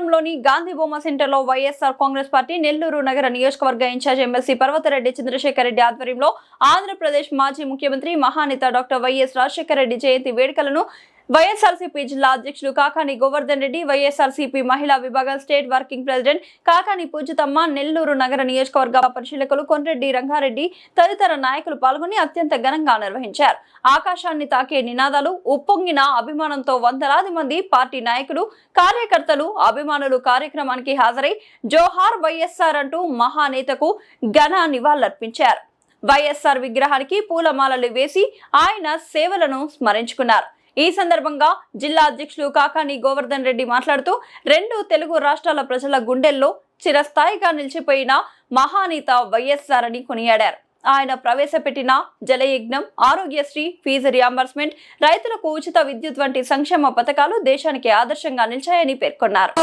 నగరంలోని గాంధీ బొమ్మ సెంటర్లో వైఎస్ఆర్ కాంగ్రెస్ పార్టీ నెల్లూరు నగర నియోజకవర్గ ఇన్ఛార్జ్ ఎమ్మెల్సీ పర్వతరెడ్డి చంద్రశేఖర్ రెడ్డి ఆధ్వర్యంలో ఆంధ్రప్రదేశ్ మాజీ ముఖ్యమంత్రి మహానేత డాక్టర్ వైఎస్ రాజశేఖర రెడ్డి జయంతి వేడుకలను వైఎస్ఆర్సీపీ జిల్లా అధ్యక్షులు కాకాని గోవర్ధన్ రెడ్డి, వైఎస్ఆర్సీపీ మహిళా విభాగం state working president Kakani Pujitamma, Nellore నగర నియోజకవర్గ పరిశీలకులు కొండ్రెడ్డి రంగారెడ్డి తదితర నాయకులు పాల్గొని అత్యంత ఘనంగా నిర్వహించారు. ఆకాశాన్ని తాకే నినాదాలు, ఉప్పొంగిన అభిమానంతో వందలాది మంది పార్టీ నాయకులు, కార్యకర్తలు, అభిమానులు కార్యక్రమానికి హాజరై జోహార్ వైఎస్ఆర్ అంటూ మహానేతకు ఘన నివాళులర్పించారు. వైఎస్ఆర్ విగ్రహానికి పూలమాలలు వేసి ఆయన సేవలను స్మరించుకున్నారు. ఈ సందర్భంగా జిల్లా అధ్యక్షులు కాకాని గోవర్ధన్ రెడ్డి మాట్లాడుతూ రెండు తెలుగు రాష్ట్రాల ప్రజల గుండెల్లో చిరస్థాయిగా నిలిచిపోయిన మహానేత వైఎస్ఆర్ అని కొనియాడారు. ఆయన ప్రవేశపెట్టిన జలయజ్ఞం, ఆరోగ్యశ్రీ, ఫీజు రియంబర్స్మెంట్, రైతులకు ఉచిత విద్యుత్ వంటి సంక్షేమ పథకాలు దేశానికి ఆదర్శంగా నిలిచాయని పేర్కొన్నారు.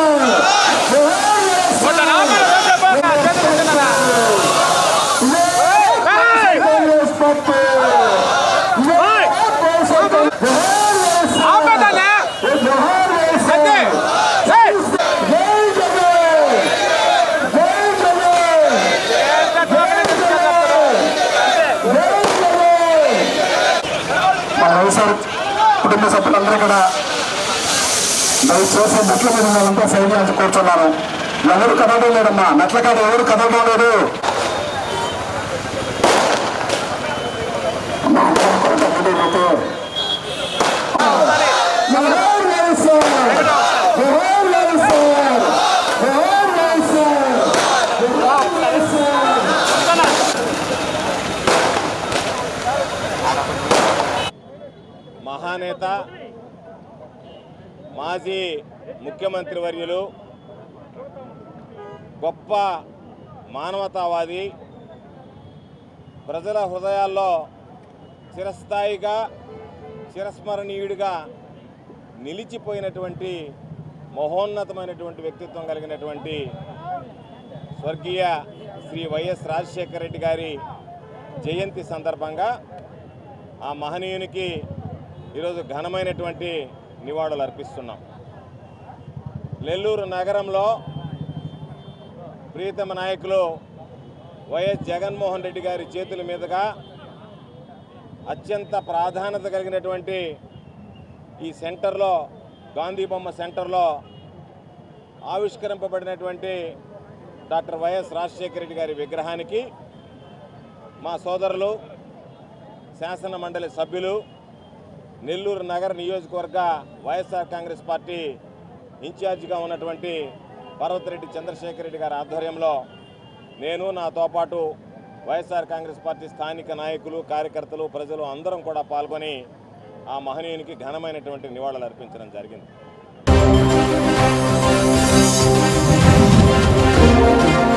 కుటుంబ సభ్యులందరూ కూడా దయచేసి మెట్ల మీద ఉన్నదంతా సైడ్ నుంచి కూర్చున్నారు. ఎవరు కదవడం లేదమ్మా, మెట్ల కాడ ఎవరు కదవడం లేదు. మహానేత, మాజీ ముఖ్యమంత్రి వర్యులు, గొప్ప మానవతావాది, ప్రజల హృదయాల్లో చిరస్థాయిగా చిరస్మరణీయుడిగా నిలిచిపోయినటువంటి మహోన్నతమైనటువంటి వ్యక్తిత్వం కలిగినటువంటి స్వర్గీయ శ్రీ వైఎస్ రాజశేఖర రెడ్డి గారి జయంతి సందర్భంగా ఆ మహనీయునికి ఈరోజు ఘనమైనటువంటి నివాళులు అర్పిస్తున్నాం. నెల్లూరు నగరంలో ప్రియతమ నాయకులు వైఎస్ జగన్మోహన్ రెడ్డి గారి చేతుల మీదుగా అత్యంత ప్రాధాన్యత కలిగినటువంటి ఈ సెంటర్లో, గాంధీ బొమ్మ సెంటర్లో ఆవిష్కరింపబడినటువంటి డాక్టర్ వైఎస్ రాజశేఖర రెడ్డి గారి విగ్రహానికి మా సోదరులు, శాసన మండలి సభ్యులు, నెల్లూరు నగర నియోజకవర్గ వైఎస్ఆర్ కాంగ్రెస్ పార్టీ ఇన్ఛార్జిగా ఉన్నటువంటి పర్వతరెడ్డి చంద్రశేఖర్ రెడ్డి గారి ఆధ్వర్యంలో నేను, నాతో పాటు వైఎస్ఆర్ కాంగ్రెస్ పార్టీ స్థానిక నాయకులు, కార్యకర్తలు, ప్రజలు అందరం కూడా పాల్గొని ఆ మహనీయునికి ఘనమైనటువంటి నివాళులు అర్పించడం జరిగింది.